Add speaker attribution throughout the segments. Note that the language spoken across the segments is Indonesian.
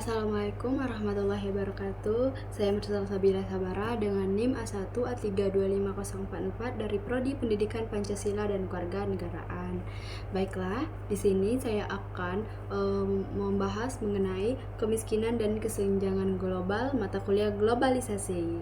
Speaker 1: Assalamualaikum warahmatullahi wabarakatuh. Saya Mursalsabila Sabila Sabara dengan NIM A1A325044 dari Prodi Pendidikan Pancasila dan Kewarganegaraan. Baiklah, di sini saya akan membahas mengenai kemiskinan dan kesenjangan global mata kuliah globalisasi.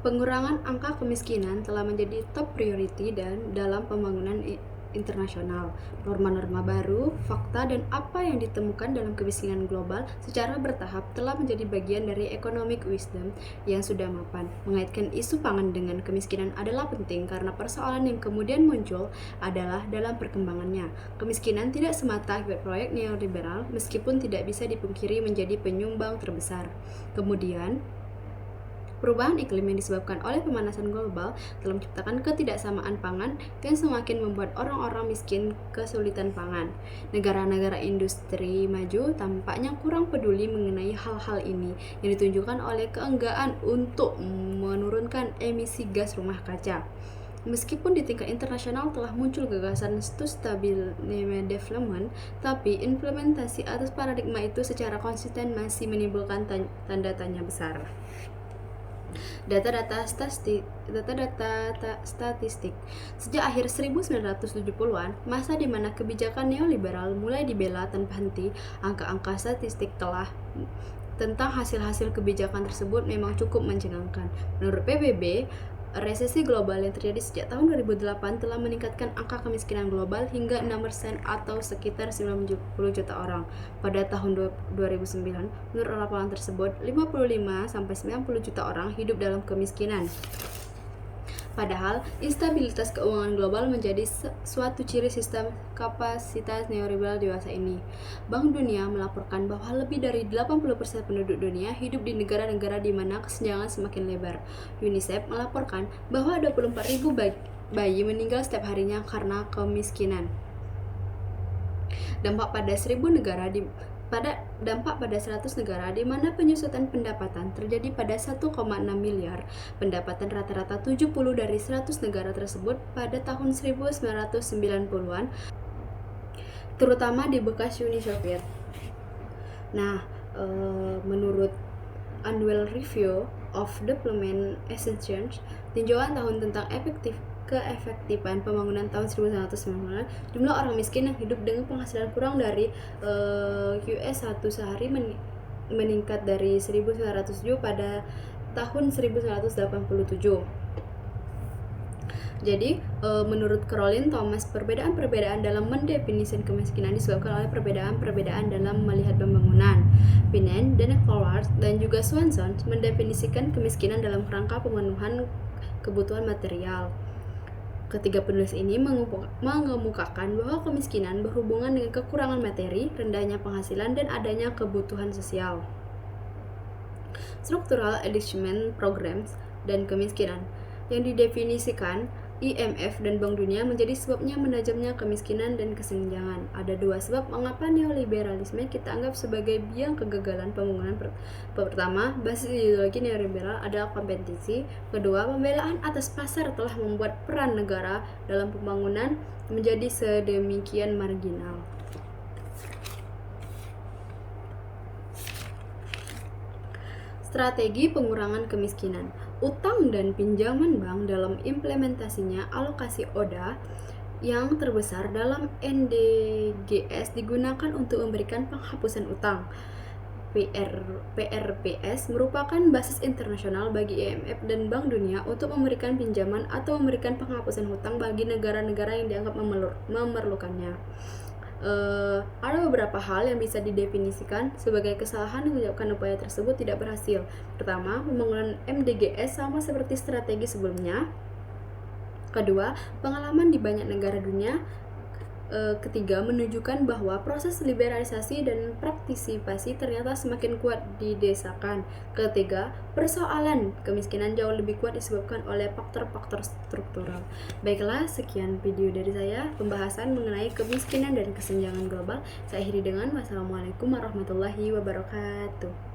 Speaker 1: Pengurangan angka kemiskinan telah menjadi top priority dan dalam pembangunan internasional. Norma-norma baru, fakta, dan apa yang ditemukan dalam kemiskinan global secara bertahap telah menjadi bagian dari economic wisdom yang sudah mapan. Mengaitkan isu pangan dengan kemiskinan adalah penting karena persoalan yang kemudian muncul adalah dalam perkembangannya. Kemiskinan tidak semata akibat proyek neoliberal, meskipun tidak bisa dipungkiri menjadi penyumbang terbesar. Kemudian, perubahan iklim yang disebabkan oleh pemanasan global telah menciptakan ketidaksamaan pangan yang semakin membuat orang-orang miskin kesulitan pangan. Negara-negara industri maju tampaknya kurang peduli mengenai hal-hal ini, yang ditunjukkan oleh keenggaan untuk menurunkan emisi gas rumah kaca. Meskipun di tingkat internasional telah muncul gagasan sustainable development, tapi implementasi atas paradigma itu secara konsisten masih menimbulkan tanda tanya besar. Data-data statistik sejak akhir 1970-an, masa di mana kebijakan neoliberal mulai dibela tanpa henti, angka-angka statistik tentang hasil-hasil kebijakan tersebut memang cukup mencengangkan. Menurut PBB, resesi global yang terjadi sejak tahun 2008 telah meningkatkan angka kemiskinan global hingga 6% atau sekitar 90 juta orang. Pada tahun 2009, menurut laporan tersebut, 55-90 juta orang hidup dalam kemiskinan. Padahal, instabilitas keuangan global menjadi suatu ciri sistem kapasitas neoliberal dewasa ini. Bank Dunia melaporkan bahwa lebih dari 80% penduduk dunia hidup di negara-negara di mana kesenjangan semakin lebar. UNICEF melaporkan bahwa 24.000 bayi meninggal setiap harinya karena kemiskinan. Dampak pada 100 negara di mana penyusutan pendapatan terjadi pada 1,6 miliar, pendapatan rata-rata 70 dari 100 negara tersebut pada tahun 1990-an, terutama di bekas Uni Soviet. Nah, menurut Annual Review of Development Assistance, tinjauan tahun tentang keefektifan pembangunan tahun 1990, jumlah orang miskin yang hidup dengan penghasilan kurang dari US$1 sehari meningkat dari 1907 pada tahun 1987. Jadi, menurut Caroline Thomas, perbedaan-perbedaan dalam mendefinisikan kemiskinan disebabkan oleh perbedaan-perbedaan dalam melihat pembangunan. Pinnen, Dennis-Howard, dan juga Swanson mendefinisikan kemiskinan dalam kerangka pemenuhan kebutuhan material. Ketiga penulis ini mengemukakan bahwa kemiskinan berhubungan dengan kekurangan materi, rendahnya penghasilan, dan adanya kebutuhan sosial. Structural Adjustment Programs dan kemiskinan yang didefinisikan IMF dan Bank Dunia menjadi sebabnya menajamnya kemiskinan dan kesenjangan. Ada dua sebab mengapa neoliberalisme kita anggap sebagai biang kegagalan pembangunan. Pertama, basis ideologi neoliberal adalah kompetisi. Kedua, pembelaan atas pasar telah membuat peran negara dalam pembangunan menjadi sedemikian marginal. Strategi pengurangan kemiskinan, utang dan pinjaman bank dalam implementasinya alokasi ODA yang terbesar dalam NDGS digunakan untuk memberikan penghapusan utang. PRPS merupakan basis internasional bagi IMF dan Bank Dunia untuk memberikan pinjaman atau memberikan penghapusan hutang bagi negara-negara yang dianggap memerlukannya. Ada beberapa hal yang bisa didefinisikan sebagai kesalahan yang menyebabkan upaya tersebut tidak berhasil. Pertama, pembangunan MDGS sama seperti strategi sebelumnya. Kedua, pengalaman di banyak negara dunia. Ketiga, menunjukkan bahwa proses liberalisasi dan partisipasi ternyata semakin kuat didesakan. Ketiga, persoalan kemiskinan jauh lebih kuat disebabkan oleh faktor-faktor struktural. Baiklah, sekian video dari saya, pembahasan mengenai kemiskinan dan kesenjangan global. Saya akhiri dengan wassalamualaikum warahmatullahi wabarakatuh.